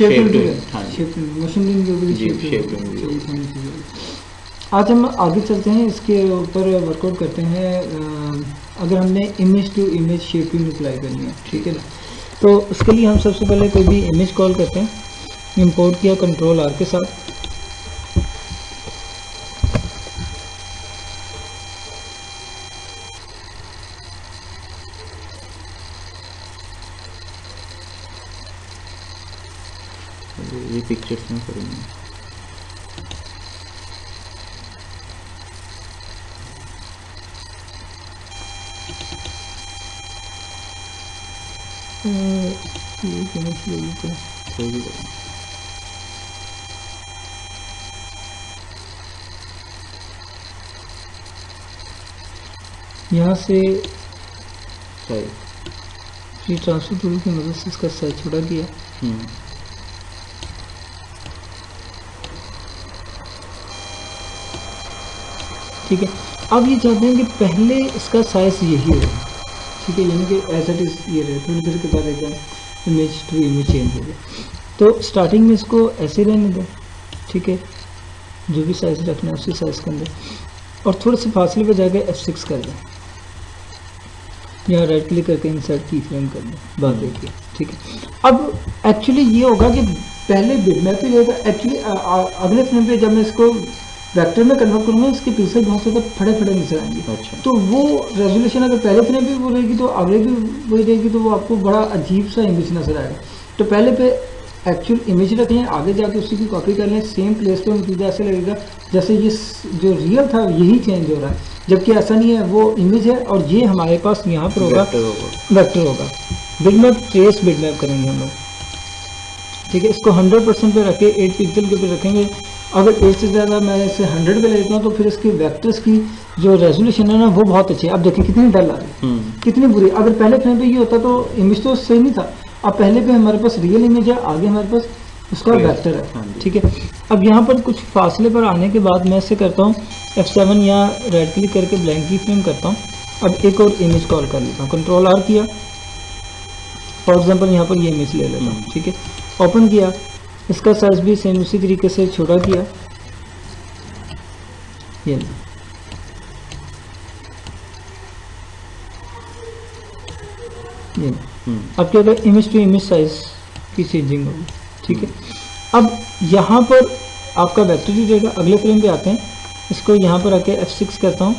आज हम आगे चलते हैं, इसके ऊपर वर्कआउट करते हैं। अगर हमने image to image shape tune apply करनी है, ठीक है ना, तो उसके लिए हम सबसे पहले कोई भी इमेज कॉल करते हैं। इंपोर्ट किया कंट्रोल आर के साथ, ये पिक्चर्स में करेंगे। यहाँ से फ्री ट्रांसफर टूल की मदद से इसका साइज छोटा किया। ठीक है, अब ये चाहते हैं कि पहले इसका साइज यही रहे, ठीक है, यानी कि एज इट इज ये रहे। थोड़ी देर के बाद एकदम इमेज टू इमेज चेंज हो गया। तो स्टार्टिंग में इसको ऐसे रहने दें, ठीक है, जो भी साइज रखना है उसी साइज के अंदर, और थोड़े से फासले पे जाकर F6 कर दें, या राइट क्लिक करके इंसर्ट की फ्रेम कर दें। बात देखिए, ठीक है। अब एक्चुअली ये होगा कि पहले बिटमैप पे जाएगा, एक्चुअली अगले फ्रेम पे जब मैं इसको वेक्टर में कन्वर्ट करूँगा, इसके पिक्सल बहुत ज़्यादा फटे फटे नजर आएंगे। अच्छा। तो वो रेजोल्यूशन अगर पहले फ्रेम पे वो रहेगी तो अगले भी वही रहेगी, तो वो आपको बड़ा अजीब सा इमेज नजर आएगा। तो पहले पे एक्चुअल इमेज रख लें, आगे जाके उसी की कॉपी कर लें, सेम प्लेस पे नतीजा ऐसे लगेगा जैसे ये जो रियल था यही चेंज हो रहा है, जबकि ऐसा नहीं है, वो इमेज है और ये हमारे पास यहाँ पर होगा वेक्टर होगा। बिटमैप ट्रेस बिटमैप करेंगे हम लोग, ठीक है। इसको 100% पे रखे, 8 पिक्सल के ऊपर रखेंगे। अगर 8 से ज़्यादा मैं इसे 100 पे लेता हूँ तो फिर इसके वेक्टर्स की जो रेजोल्यूशन है ना वो बहुत अच्छी है। अब देखिए कितनी डल आ रही है, कितनी बुरी। अगर पहले फ्रेम पे ये होता तो इमेज तो सही नहीं था। अब पहले पे हमारे पास रियल इमेज है, आगे हमारे पास उसका वेक्टर है, ठीक है। अब यहाँ पर कुछ फासले पर आने के बाद मैं इसे करता हूँ F7 या राइट क्लिक करके ब्लैंक की फ्रेम करता हूँ। अब एक और इमेज कॉल कर लेता हूँ, कंट्रोल आर किया, फॉर एग्जाम्पल यहाँ पर ये इमेज ले लेता हूँ, ठीक है। ओपन किया, इसका साइज भी सेम उसी तरीके से छोटा किया, ये अब क्या होगा, इमेज टू इमेज साइज की चेंजिंग होगी, ठीक है। अब यहाँ पर आपका वेक्टर ही रहेगा। अगले फ्रेम पे आते हैं, इसको यहाँ पर आके F6 करता हूँ,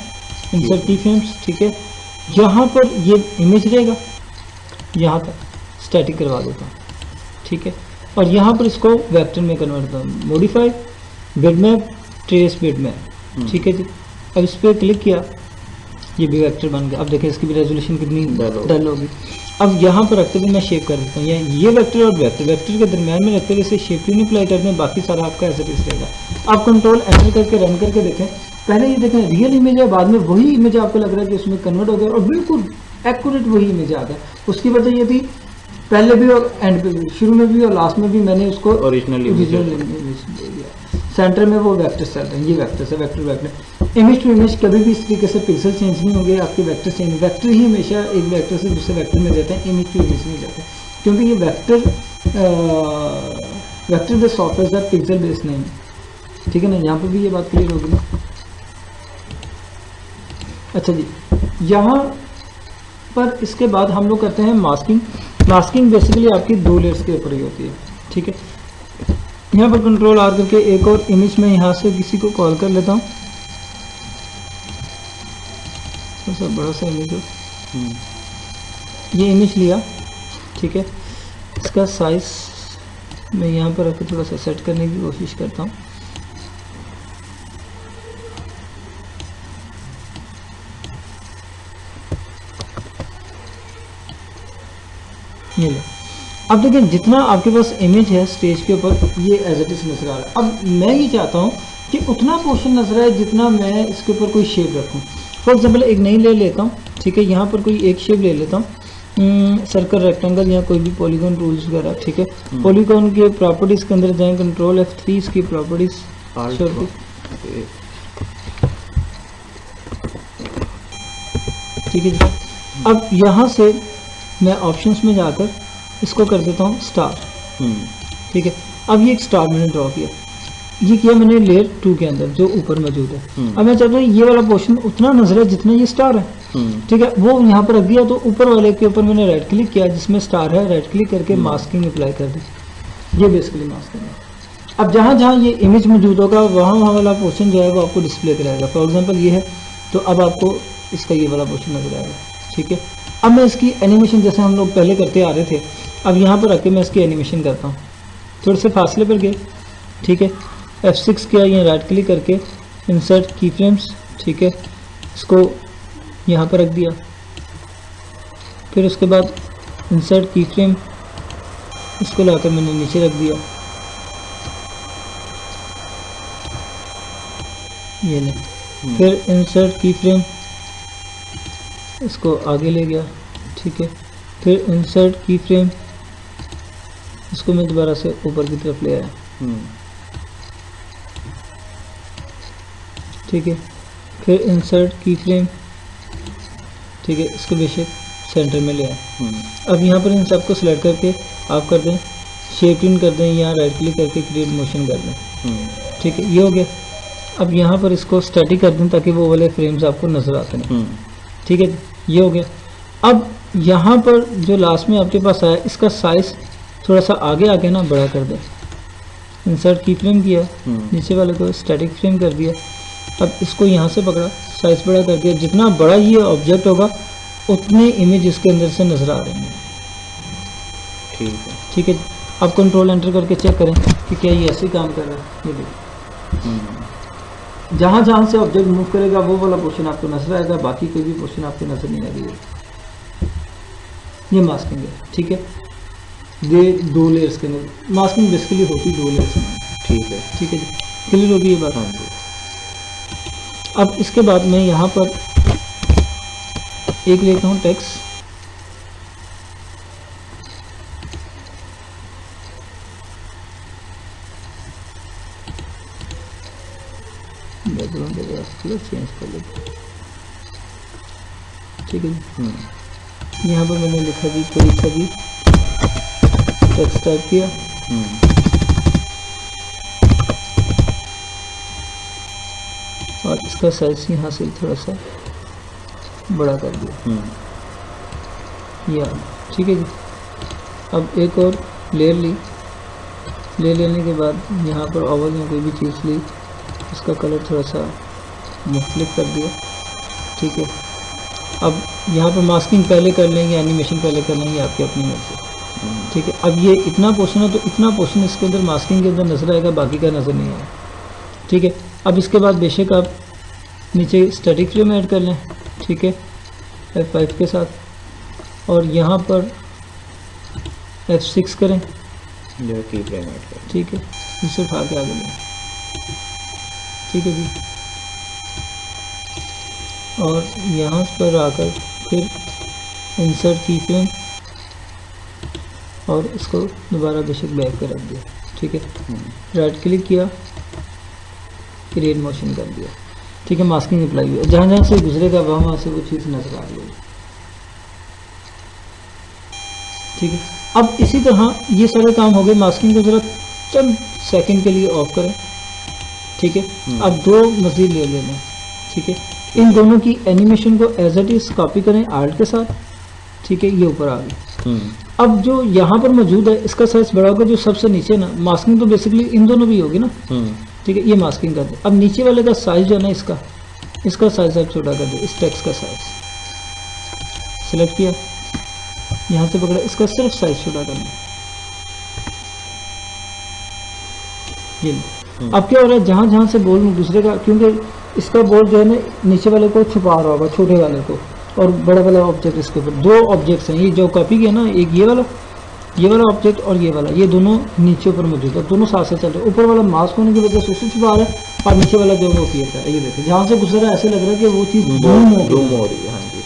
इंसर्ट की फ्रेम्स, ठीक है। यहाँ पर ये इमेज रहेगा, यहाँ तक स्टैटिक करवा देता हूँ, ठीक है। और यहाँ पर इसको वेक्टर में कन्वर्ट करता हूँ, मॉडिफाई बिटमैप ट्रेस बिटमैप, ठीक है जी। अब इस पर क्लिक किया, ये भी वेक्टर बन गया। अब देखिए इसकी भी रेजोल्यूशन कितनी डल होगी। अब यहाँ पर रखते हुए मैं शेप कर देता हूँ, ये वेक्टर और वेक्टर के दरम्यान में रखते हुए इसे शेप ट्यून अप्लाई करते हैं, बाकी सारा आपका एज इट इज रहेगा। आप कंट्रोल एंटर करके रन करके देखें, पहले ये देखें रियल इमेज है, बाद में वही इमेज आपको लग रहा है कि उसमें कन्वर्ट हो गया और बिल्कुल एक्यूरेट वही इमेज आ गया। उसकी वजह ये थी पहले भी और एंड पे भी, शुरू में भी और लास्ट में भी मैंने उसको ओरिजिनल इमेज दे दिया। सेंटर में वो वेक्टर चल रहे हैं, ये वेक्टर है, vector vector. Image to image कभी भी इस तरीके से पिक्सल चेंज नहीं होंगे, आपके वेक्टर चेंज, वेक्टर ही हमेशा एक वेक्टर से दूसरे वेक्टर में जाते हैं, इमेज टू इमेज नहीं जाते, क्योंकि ये वेक्टर बेस्ड सॉफ्टवेयर है, पिक्सल बेस्ड नहीं, ठीक है ना। यहाँ पर भी ये बात क्लियर होगी ना। अच्छा जी, यहाँ पर इसके बाद हम लोग करते हैं मास्किंग। मास्किंग बेसिकली आपकी 2 लेयर्स के ऊपर ही होती है, ठीक है। यहाँ पर कंट्रोल आर करके एक और इमेज में यहाँ से किसी को कॉल कर लेता हूँ, थोड़ा बड़ा सा इमेज हो, ये इमेज लिया, ठीक है। इसका साइज मैं यहाँ पर रख थोड़ा सा सेट करने की कोशिश करता हूँ। ये ले, अब देखिए जितना आपके पास इमेज है स्टेज के ऊपर ये एज इट इज नजर आ रहा है। अब मैं ये चाहता हूँ कि उतना पोर्शन नजर आए जितना मैं इसके ऊपर कोई शेप रखूँ। फॉर एग्जांपल एक नई ले लेता हूँ, ठीक है। यहाँ पर कोई एक शेप ले लेता हूँ, सर्कल, रेक्टेंगल या कोई भी पॉलीगॉन टूल्स वगैरह, ठीक है। पॉलीगॉन के प्रॉपर्टीज के अंदर जाएं, कंट्रोल F3 इसकी प्रॉपर्टीज, ठीक है जी। अब यहाँ से मैं ऑप्शंस में जाकर इसको कर देता हूँ स्टार, ठीक है। अब ये एक स्टार मैंने ड्रॉ किया, ये किया मैंने लेयर 2 के अंदर जो ऊपर मौजूद है। अब मैं चाहता हूँ ये वाला पोर्शन उतना नजर है जितना ये स्टार है, ठीक है, वो यहाँ पर रख दिया। तो ऊपर वाले के ऊपर मैंने राइट क्लिक किया जिसमें स्टार है, राइट क्लिक करके मास्किंग अप्लाई कर दी। ये बेसिकली मास्किंग है। अब जहाँ जहाँ ये इमेज मौजूद होगा वहाँ वहाँ वाला पोर्शन जो है वो आपको डिस्प्ले कराएगा। फॉर एग्जांपल ये है, तो अब आपको इसका ये वाला पोर्शन नजर आएगा, ठीक है। अब मैं इसकी एनिमेशन जैसे हम लोग पहले करते आ रहे थे, अब यहाँ पर आके मैं इसकी एनिमेशन करता हूँ। थोड़े से फासले पर गए, ठीक है, F6 किया, ये राइट क्लिक करके इंसर्ट की फ्रेम्स, ठीक है, इसको यहाँ पर रख दिया। फिर उसके बाद इंसर्ट की फ्रेम, इसको लाकर मैंने नीचे रख दिया, ये नहीं। फिर इंसर्ट की फ्रेम, इसको आगे ले गया, ठीक है। फिर इंसर्ट की फ्रेम, इसको मैं दोबारा से ऊपर की तरफ ले आया, ठीक है। फिर इंसर्ट की फ्रेम, ठीक है, इसको बेशक सेंटर में ले आया। अब यहाँ पर इन सबको सिलेक्ट करके आप कर दें शेप इन कर दें, यहाँ राइट क्लिक करके क्रिएट मोशन कर दें, ठीक है, ये हो गया। अब यहाँ पर इसको स्टैटिक कर दें ताकि वो वाले फ्रेम्स आपको नजर आते हैं, ठीक है, ये हो गया। अब यहाँ पर जो लास्ट में आपके पास आया, इसका साइज थोड़ा सा आगे आके ना बड़ा कर दें। इंसर्ट की फ्रेम किया, नीचे वाले को स्टैटिक फ्रेम कर दिया। अब इसको यहाँ से पकड़ा, साइज बड़ा कर दिया। जितना बड़ा ये ऑब्जेक्ट होगा उतने इमेज इसके अंदर से नजर आ रहे हैं, ठीक है, ठीक है। आप कंट्रोल एंटर करके चेक करें कि क्या ये ऐसे काम कर रहा है। ये देखिए, जहाँ जहाँ से ऑब्जेक्ट मूव करेगा वो वाला पोर्शन आपको नजर आएगा, बाकी कोई भी पोर्शन आपको नजर नहीं आएगी। ये मास्किंग है, ठीक है। ये 2 लेयर्स के अंदर मास्किंग बेसिकली होती 2 लेयर्स में, ठीक है, ठीक है जी, क्लियर होगी ये बात। अब इसके बाद मैं यहाँ पर एक लेता हूँ टेक्स्ट, बैकग्राउंड थोड़ा चेंज कर लेते, ठीक है जी। यहाँ पर मैंने लिखा जी कोई सा भी टेक्स्ट टाइप किया, और इसका साइज यहाँ से थोड़ा सा बड़ा कर दिया, या ठीक है जी। अब एक और लेयर ली, ले लेने के बाद यहाँ पर ओवल में कोई भी चीज़ ली, इसका कलर थोड़ा सा मुख्तलिफ कर दिया, ठीक है। अब यहाँ पर मास्किंग पहले कर लेंगे, एनिमेशन पहले कर लेंगे, आपकी अपनी मर्जी, ठीक है। अब ये इतना पोर्शन है तो इतना पोर्शन इसके अंदर मास्किंग के अंदर नजर आएगा, बाकी का नज़र नहीं आएगा, ठीक है। अब इसके बाद बेशक आप नीचे स्टैटिक फ्रेम ऐड कर लें, ठीक है, F5 के साथ, और यहाँ पर F6 करें, जो की फ्रेम ऐड करें, ठीक है, इसे उठा के आगे लें, ठीक है जी। और यहाँ पर आकर फिर इंसर्ट की फ्रेम, और इसको दोबारा बेशक बैक पे रख दिया, ठीक है। राइट क्लिक किया, क्रिएट मोशन कर दिया, ठीक है। मास्किंग अप्लाई हुई, जहाँ जहाँ से गुजरेगा वहाँ से वो चीज़ नजर आ रही है, ठीक है। अब इसी तरह ये सारे काम हो गए। मास्किंग को जरा चंद सेकंड के लिए ऑफ करें, ठीक है। अब 2 मज़ीद ले लेना, ठीक है। इन दोनों की एनिमेशन को एज इट इज कॉपी करें आर्ट के साथ, ठीक है, ये ऊपर आ गया। अब जो यहाँ पर मौजूद है इसका साइज बड़ा होगा, जो सबसे नीचे ना, मास्किंग तो बेसिकली इन दोनों भी होगी ना, ठीक है, ये मास्किंग कर दे। अब नीचे वाले का साइज जो है ना, इसका साइज आप छोटा कर दे, इस टेक्स्ट का साइज सिलेक्ट किया, यहाँ से पकड़ा, इसका सिर्फ साइज छोटा करना, ये। अब क्या हो रहा है, जहाँ जहाँ से बॉल दूसरे का, क्योंकि इसका बॉल जो है ना नीचे वाले को छुपा रहा होगा, छोटे वाले को, और बड़ा वाला ऑब्जेक्ट इसके ऊपर। 2 ऑब्जेक्ट्स हैं ये जो कॉपी किया ना, एक ये वाला ऑब्जेक्ट और ये वाला, ये दोनों नीचे ऊपर मौजूद है, दोनों साथ साथ चल रहे हैं। ऊपर वाला मास्क होने की वजह से उसे छुपा रहा है, और नीचे वाला जो है वो क्लियर कर रहा है। ये देखिए, जहाँ से गुजर रहा है ऐसे लग रहा है कि वो चीज़ धूम हो रही है, हाँ जी,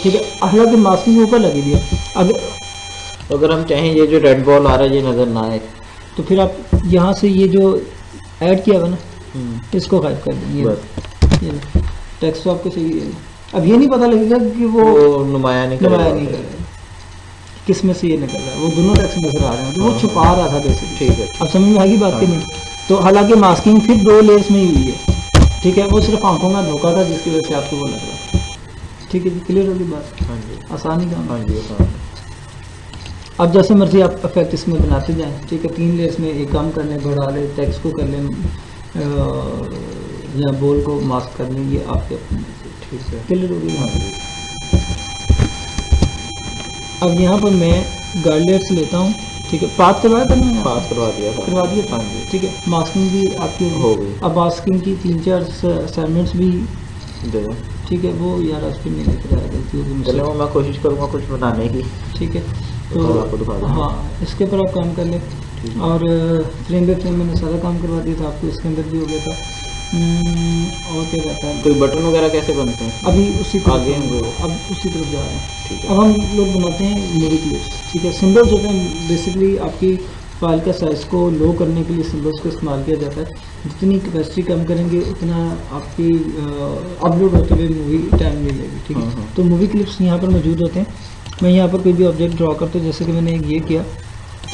ठीक है। हालांकि मास्किंग ऊपर लगी हुई है। अगर हम चाहें ये जो रेड बॉल आ रहा है ये नज़र ना आए, तो फिर आप यहाँ से ये जो ऐड किया हुआ ना, इसको गायब कर देंगे, ये टेक्स्ट तो आपको चाहिए। अब ये नहीं पता लगेगा कि वो नुमाया नहीं कर रहा है, किस में से ये निकल रहा है, वो दोनों टेक्स्ट नजर आ रहे हैं, तो वो हाँ, छुपा रहा था बेसिकली। ठीक है। अब समझ में आएगी बात कि हाँ। नहीं? तो हालांकि मास्किंग फिर 2 लेयर्स में ही हुई है, ठीक है, वो सिर्फ आंखों का धोखा था जिसकी वजह से आपको वो लग रहा था। ठीक है जी, क्लियर होगी बात? हाँ जी। आसानी काम हाँ है। जी। हाँ। अब जैसे मर्जी आप इफेक्ट इसमें बनाते जाएं, ठीक है, 3 लेयर्स में एक कम कर लें, बढ़ा लें, टेक्स्ट को कर लें, या बोल को मास्क कर लें, ये आपके अपने मर्जी। ठीक है। क्लियर होगी? हाँ जी। अब यहाँ पर मैं गाइड लेयर्स लेता हूँ, ठीक है, पाथ करवाया था मैंने, पास करवा दिया था। करवा दिया था, हाँ जी। ठीक है, मास्किंग भी आपकी हो गई। अब मास्किंग की 3-4 असाइनमेंट्स भी, दे दो। ठीक है, वो यार आज फिर नहीं लेकर आया, गलती होगी मुझसे। चलो वो मैं कोशिश करूँगा कुछ बनाने की। ठीक है, तो कल आपको दिखा दूँगा। हाँ, इसके ऊपर आप काम कर लें। ठीक है। और फ्रेम बाय फ्रेम मैंने सारा काम करवा दिया था आपको, इसके अंदर भी हो गया था। और क्या कहता है, कोई बटन वगैरह कैसे बनते हैं? अभी उसी तरफ आगे हैं वो। अब उसी तरफ जा रहे हैं। ठीक है। अब हम लोग बनाते हैं मूवी क्लिप्स, ठीक है। सिंबल्स होते हैं बेसिकली, आपकी फाइल का साइज़ को लो करने के लिए सिंबल्स का इस्तेमाल किया जाता है। जितनी कैपेसिटी कम करेंगे उतना आपकी अपलोड होते हुए मूवी टाइम नहीं लेगी, ठीक है। हाँ। तो मूवी क्लिप्स यहाँ पर मौजूद होते हैं। मैं यहाँ पर कोई भी ऑब्जेक्ट ड्रॉ करता हूँ, जैसे कि मैंने एक ये किया,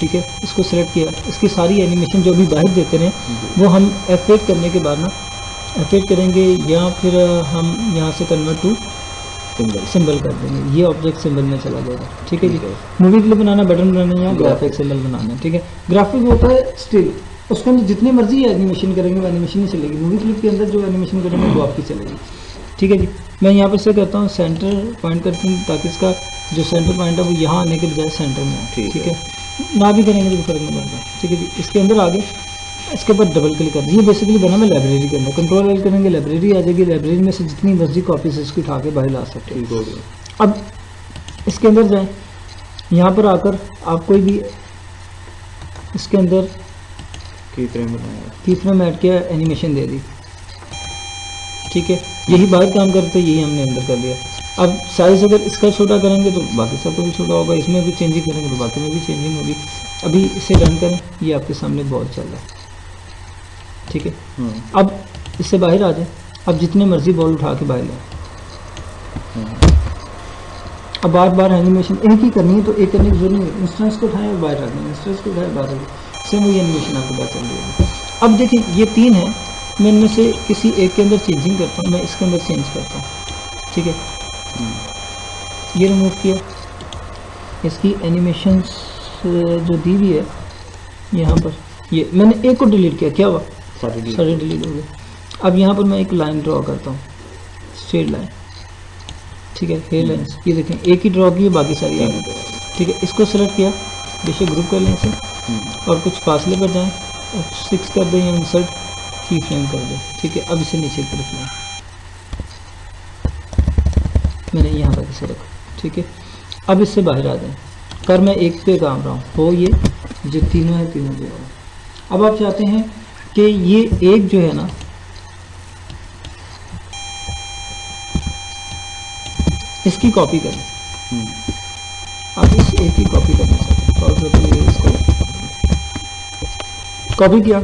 ठीक है, इसको सेलेक्ट किया, इसकी सारी एनिमेशन जो भी बाहर देते रहे वो हम F8 करने के बाद ना F8 करेंगे, या फिर हम यहाँ से कन्वर्ट टू सिंबल कर देंगे, ये ऑब्जेक्ट सिंबल में चला जाएगा, ठीक है जी। ठीक है। मूवी क्लिप बनाना, बटन बनाना या ग्राफिक ग्राफिक सिंबल बनाना, ठीक है। ग्राफिक होता है स्टिल, उसके अंदर जितनी मर्जी एनिमेशन करेंगे वो एनिमेशन ही चलेगी। मूवी क्लिप के अंदर जो एनिमेशन करेंगे वो आपकी चलेगी, ठीक है जी। मैं यहाँ पर से करता हूँ सेंटर पॉइंट करता हूँ, ताकि इसका जो सेंटर पॉइंट है वो यहाँ आने के बजाय सेंटर में आए, ठीक ठीक है। ना भी करेंगे तो फर्क नहीं पड़ता, ठीक है जी। इसके अंदर आगे इसके ऊपर डबल क्लिक कर दीजिए, बेसिकली बना मैं लाइब्रेरी के अंदर, कंट्रोल एल करेंगे, लाइब्रेरी आ जाएगी, लाइब्रेरी में से जितनी मर्जी कॉपीज इसकी उठा के बाहर ला सकते हैं। ठीक हो गया। अब इसके अंदर जाएं, यहाँ पर आकर आप कोई भी इसके अंदर की फ्रेम बनाया। की फ्रेम ऐड किया, एनिमेशन दे दी, ठीक है। यही बाहर काम करते, यही हमने अंदर कर दिया। अब साइज़ अगर इसका छोटा करेंगे तो बाकी सबका भी छोटा होगा, इसमें भी चेंजिंग करेंगे तो बाकी में भी चेंजिंग होगी। अभी इसे रन करें, ये आपके सामने बहुत चल रहा है, ठीक है। अब इससे बाहर आ जाए, अब जितने मर्जी बॉल उठा के बाहर लें। अब बार बार एनिमेशन एक ही करनी है, तो एक करने की जरूरत नहीं है, इंस्टेंस को उठाएं और बाहर रख दें, इंस्टेंस को उठाएं बाहर रख दें, सेम वही एनिमेशन आपको बात चल रही है। अब देखिए ये 3 है, मैं इनमें से किसी एक के अंदर चेंजिंग करता हूँ, मैं इसके अंदर चेंज करता हूँ, ठीक है। ये रिमूव किया, इसकी एनिमेशंस जो दी हुई है यहाँ पर, ये मैंने एक को डिलीट किया, क्या हुआ, सारे डिलीट हो गए। अब यहाँ पर मैं एक लाइन ड्रॉ करता हूँ, स्ट्रेट लाइन, ठीक है, हेयर लाइन्स, ये देखें एक ही ड्रॉ की है, बाकी सारी आ गई, ठीक है। इसको सेलेक्ट किया, बेशक ग्रुप कर लें इसे, और कुछ फासले पर जाएं, F6 कर दें या इंसर्ट की फ्रेम कर दें, ठीक है। अब इसे नीचे की तरफ लाएं, मैंने यहाँ पर इसे रखा, ठीक है। अब इससे बाहर आ जाएं, कर मैं एक पे काम रहा हूँ, हो ये जो तीनों है तीनों जो है। अब आप चाहते हैं कि ये एक जो है ना, इसकी कॉपी करें, आप इस एक की कॉपी करना चाहते हैं, इसको कॉपी किया,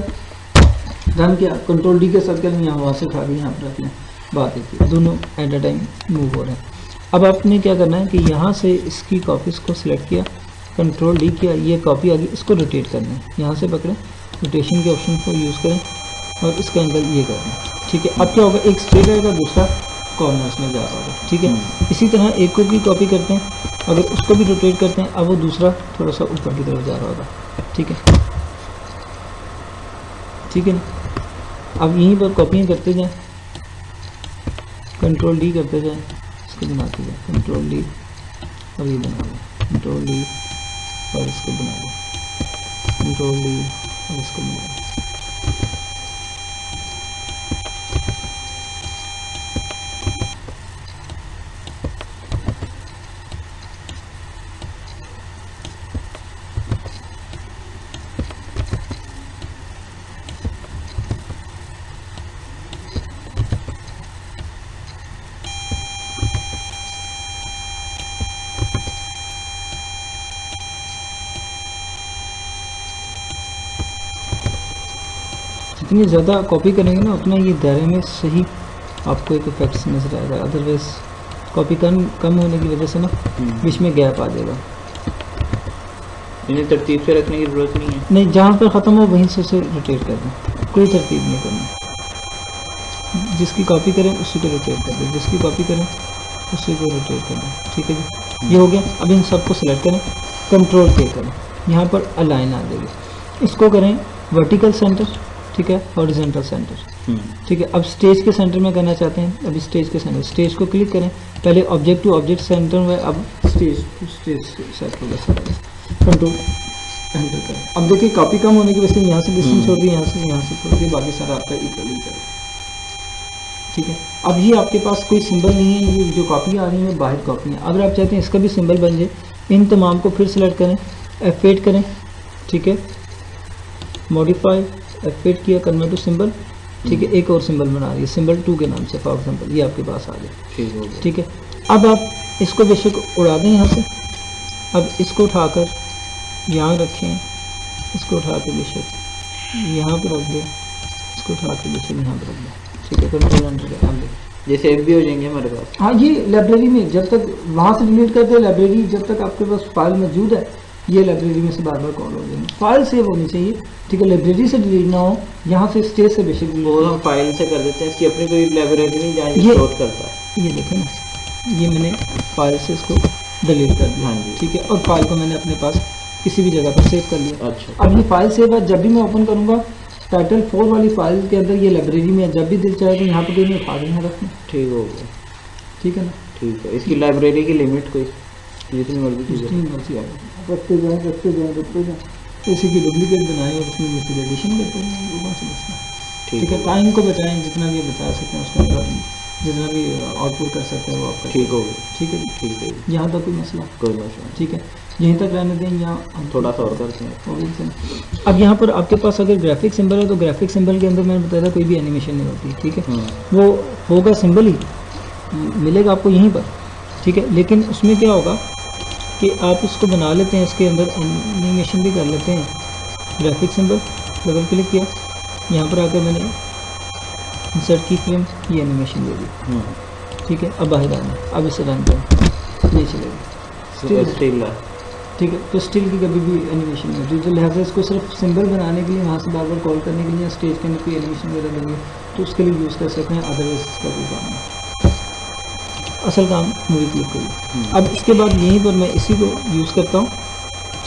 रन किया, कंट्रोल डी के साथ करें, यहाँ वहाँ से उठा के यहाँ पर रख लें, बात है दोनों एट अ टाइम मूव हो रहे हैं। अब आपने क्या करना है कि यहाँ से इसकी कॉपीज़ को सिलेक्ट किया, कंट्रोल डी किया, ये कॉपी आ गई, इसको रोटेट करना है, यहाँ से पकड़ें, रोटेशन के ऑप्शन को यूज़ करें और इसका एंगल ये करना है, ठीक है। अब क्या होगा, एक स्ट्रेट आएगा, दूसरा कॉर्नर्स में जा रहा होगा, ठीक है। इसी तरह एक को भी कॉपी करते हैं, अगर उसको भी रोटेट करते हैं, अब वो दूसरा थोड़ा सा ऊपर की तरफ जा रहा होगा, ठीक है, ठीक है ना। अब यहीं पर कॉपियाँ करते जाएं, कंट्रोल डी करते जाएं, इसको बनाते जाएं, कंट्रोल डी और ये बना दें, कंट्रोल डी और इसको बना दें, कंट्रोल डी और इसको बना दें। जितनी ज़्यादा कॉपी करेंगे ना, उतना ये दायरे में सही आपको एक इफेक्ट्स नजर आएगा, अदरवाइज कॉपी कम होने की वजह से ना बीच में गैप आ जाएगा। इन्हें तरतीब से रखने की जरूरत नहीं है। नहीं, जहाँ पर ख़त्म हो वहीं से उसे रोटेट कर दें, कोई तरतीब नहीं करनी। जिसकी कॉपी करें उसी को रोटेट कर दें, जिसकी कॉपी करें उसी को रोटेट कर दें। ठीक है जी, ये हो गया। अब इन सबको सेलेक्ट करें, कंट्रोल के करें, यहाँ पर अलाइन आ जाएगी। इसको करें वर्टिकल सेंटर, ठीक है, हॉरिजॉन्टल सेंटर। ठीक है, अब स्टेज के सेंटर में करना चाहते हैं, अभी स्टेज के सेंटर, स्टेज को क्लिक करें, पहले ऑब्जेक्ट टू ऑब्जेक्ट सेंटर में, अब स्टेज टू स्टेज सेट होगा सारा। कंट्रोल एंटर करें। अब देखिए कॉपी कम होने की वजह से यहाँ से डिस्टेंस छोड़ दी, यहाँ से छोड़ दी, बाकी सारा आपका इक्वल ही करें। ठीक है, अब ये आपके पास कोई सिंबल नहीं है, ये जो कॉपी आ रही है बाहर कॉपी है। अगर आप चाहते हैं इसका भी सिंबल बन जाए, इन तमाम को फिर सेलेक्ट करें, F8 करें, ठीक है, मॉडिफाई, F8 किया, कन्वर्ट टू सिंबल। ठीक है, एक और सिंबल बना रही है सिंबल 2 के नाम से, फॉर एग्जाम्पल ये आपके पास आ गया। ठीक है, अब आप इसको बेशक उड़ा दें यहाँ से, अब इसको उठाकर यहाँ रखें, इसको उठा के बेशक यहाँ पर रख दें, इसको उठा के बेशक यहाँ पर रख दें। ठीक है, कंट्रोल एंटर करें, ये सेव भी हो जाएंगे हमारे पास। हाँ, ये लाइब्रेरी में जब तक वहाँ से डिलीट करते हैं, लाइब्रेरी जब तक आपके पास फाइल मौजूद है, ये लाइब्रेरी में से बार बार कॉल हो जाएंगे। फाइल सेव होनी चाहिए, ठीक है, लाइब्रेरी से डिलीट ना हो, यहाँ से स्टेज से बेशक वो हम फाइल से कर देते हैं, इसकी अपनी कोई लाइब्रेरी नहीं जहाँ ये स्टोर करता है। ये देखें ना, ये मैंने फाइल से इसको डिलीट कर दिया। हाँ जी, ठीक है, और फाइल को मैंने अपने पास किसी भी जगह पर सेव कर लिया। अच्छा, अब ये फाइल सेव है, जब भी मैं ओपन करूँगा टाइटल 4 वाली फाइल के अंदर ये लाइब्रेरी में, जब भी दिल चाहे तो यहाँ पर कोई नहीं उठा देना रखना। ठीक हो गया, ठीक है ना। ठीक है, इसकी लाइब्रेरी की लिमिट कोई जितनी मर्जी जितनी मर्जी आए, रखते जाएँ रखते जाएँ रखते जाएँ, इसी की डुप्लीकेट बनाएं और उसमें मिस्टेक एडिशन करते हैं, वो कौन सा मसला। ठीक है, टाइम को बचाएं, जितना भी बचा सकते हैं उसका जितना भी आउटपुट कर सकते हैं वो आपका। ठीक हो गया, ठीक है, ठीक है, यहाँ तक कोई मसला, कोई मसला। ठीक है, यहीं तक रहने दें, यहाँ हम थोड़ा सा और करते हैं। अब यहाँ पर आपके पास अगर ग्राफिक सिंबल है तो ग्राफिक सिंबल के अंदर मैंने बताया था कोई भी एनिमेशन नहीं होती। ठीक है, वो होगा सिंबल ही मिलेगा आपको यहीं पर। ठीक है, लेकिन उसमें क्या होगा कि आप इसको बना लेते हैं, इसके अंदर एनिमेशन भी कर लेते हैं। ग्राफिक सिंबल डबल क्लिक किया, यहाँ पर आकर मैंने इंसर्ट की फ्रेम, ये एनिमेशन दे दी। ठीक है, अब बाहर आना, अब इसे रन करें, ये चलेगा स्टिल। ठीक है, तो स्टिल की कभी भी एनिमेशन नहीं होती, तो लिहाजा इसको सिर्फ सिंबल बनाने के लिए, वहाँ से बार बार कॉल करने के लिए, स्टेज के अंदर कोई एनिमेशन वगैरह देंगे तो उसके लिए यूज़ कर सकते हैं, अदरवाइज इसका कोई काम नहीं। असल काम मूवी क्लिक करिए। अब इसके बाद यहीं पर मैं इसी को यूज़ करता हूँ।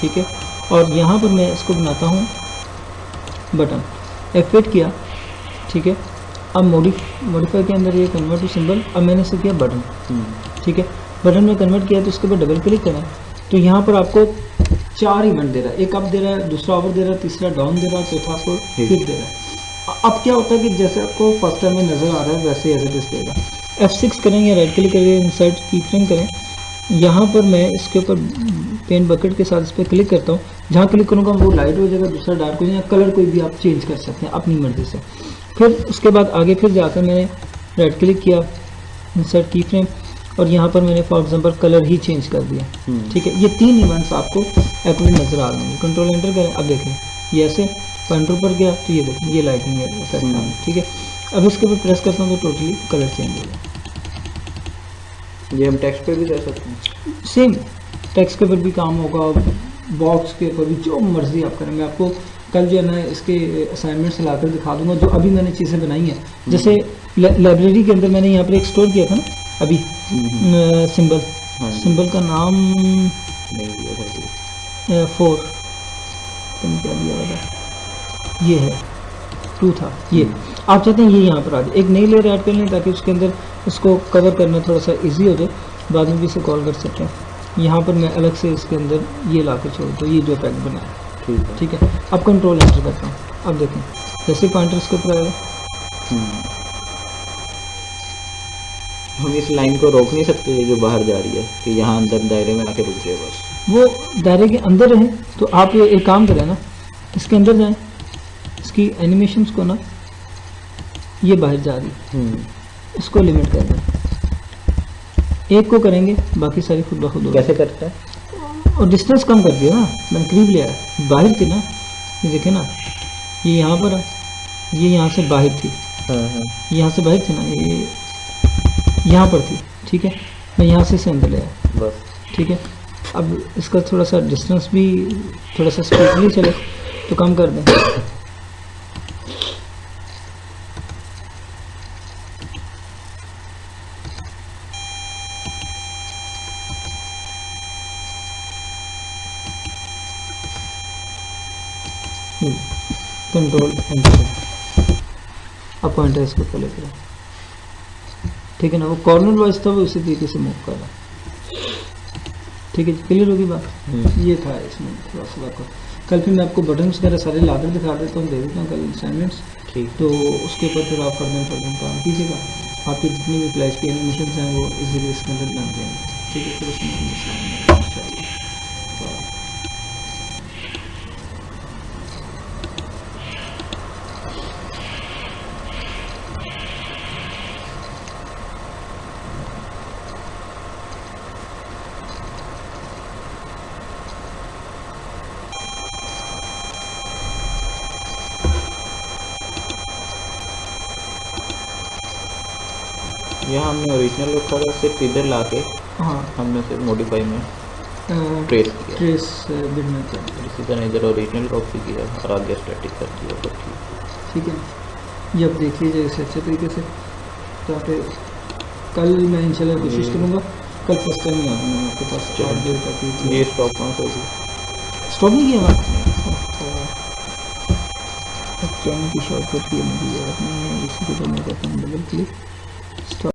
ठीक है, और यहाँ पर मैं इसको बनाता हूँ बटन, F8 किया। ठीक है, अब मॉडिफाई के अंदर ये कन्वर्ट टू सिंबल, अब मैंने इसे किया बटन। ठीक है, बटन में कन्वर्ट किया तो इसके ऊपर डबल क्लिक करें तो यहाँ पर आपको 4 इवेंट दे रहा है, एक अप दे रहा है, दूसरा ओवर दे रहा है, तीसरा डाउन दे रहा है, चौथा आपको हिट दे रहा है। अब क्या होता है कि जैसे आपको फर्स्ट टाइम में नज़र आ रहा है वैसे एज इट इज देगा। F6 करेंगे, राइट क्लिक करेंगे, इंसर्ट की फ्रेम करें, यहाँ पर मैं इसके ऊपर पेन बकेट के साथ इस पर क्लिक करता हूँ, जहाँ क्लिक करूँगा वो लाइट हो जाएगा, दूसरा डार्क हो जाएगा, कलर कोई भी आप चेंज कर सकते हैं अपनी मर्ज़ी से। फिर उसके बाद आगे फिर जाकर मैंने राइट क्लिक किया, इंसर्ट की फ्रेम, और यहाँ पर मैंने for example colour he change कर दिया। ठीक है, ये 3 इवेंट्स आपको एक्चुअली नज़र आ रहे होंगे। कंट्रोल एंटर करें, अब देखें ये ऐसे पॉइंटर पर गया तो ये देखें ये लाइटिंग इफेक्ट आ रहा है। ठीक है, अब इसके ऊपर प्रेस करता हूँ तो टोटली कलर चेंज हो गया। ये हम टेक्स्ट पे भी कर सकते हैं, सेम टेक्स्ट के ऊपर भी काम होगा, बॉक्स के ऊपर भी, जो मर्जी आप करें। मैं आपको कल जो है ना इसके असाइनमेंट्स लाकर दिखा दूंगा जो अभी मैंने चीज़ें बनाई हैं। जैसे लाइब्रेरी के अंदर मैंने यहाँ पर एक स्टोर किया था ना अभी, सिंबल, सिंबल का नाम 4 क्या दिया हुआ था, ये है 2 था ये। आप चाहते हैं ये यहाँ पर आ जाए, एक नई लेयर ऐड कर लें ताकि उसके अंदर इसको कवर करना थोड़ा सा इजी हो जाए, बाद में भी इसे कॉल कर सकते हैं। यहाँ पर मैं अलग से इसके अंदर ये ला कर छोड़ दूँ, ये जो पैक बनाया। ठीक है, अब कंट्रोल एंटर करता हूँ, अब देखें जैसे पॉइंटर इसके ऊपर आएगा। हम इस लाइन को रोक नहीं सकते जो बाहर जा रही है कि यहाँ अंदर दायरे में आके रुक जाए, बस वो दायरे के अंदर रहे। तो आप ये एक काम करें ना, इसके अंदर जाएं, इसकी एनिमेशंस को ना, ये बाहर जा रही है, इसको लिमिट कर दें, एक को करेंगे बाकी सारी खुद ब खुद हो। कैसे करते हैं? और डिस्टेंस कम कर दिया ना, मैंने करीब लिया है, बाहर थी ना, ये देखे ना, ये यहाँ पर है, ये यहाँ से बाहर थी, यहाँ से बाहर थी ना, ये यहाँ पर थी। ठीक है, मैं यहाँ से अंदर ले आया, बस। ठीक है, अब इसका थोड़ा सा डिस्टेंस भी थोड़ा सा स्पीडली चले तो कम कर दें। कंट्रोल एंटर, अब पॉइंटर इसको ऊपर लेकर आओ। ठीक है ना, वो कॉर्नर वाइज था वो उसी तरीके से मूव कर रहा है। ठीक है, क्लियर होगी बात। ये था इसमें थोड़ा सा बात। कल फिर मैं आपको बटन्स वगैरह सारे लाकर दिखा देता हूँ, दे देता हूँ कल असाइनमेंट्स। ठीक। तो उसके ऊपर फिर आप फर्दर काम कीजिएगा। आपकी जितनी भी फ्लैश की एनिमेशन हैं वो इजीली इसके अंदर बन जाएंगे। ठीक है, फिर उसमें कोई मसला नहीं है इंशाल्लाह। यहाँ हमने ओरिजिनल रखा था, सिर्फ इधर लाके हाँ, हमने सिर्फ मॉडिफाई में ट्रेस किया। ट्रेस बिट में कर दिया। इसी तरह इधर ओरिजिनल कॉपी किया और आगे स्टैटिक कर दिया। तो ठीक है, ये अब देख लीजिए इसे अच्छे तरीके से। ताकि कल मैं इंशाल्लाह कोशिश करूँगा, कल फर्स्ट टाइम ही आऊँगा मैं आपके पास। 8 बजे तक ये स्टॉप कहाँ से होगी? स्टॉप नहीं किया वहाँ चैनल की शॉर्टकट की मुझे याद नहीं है, इसी को तो मैं कहता हूँ डबल क्लिक।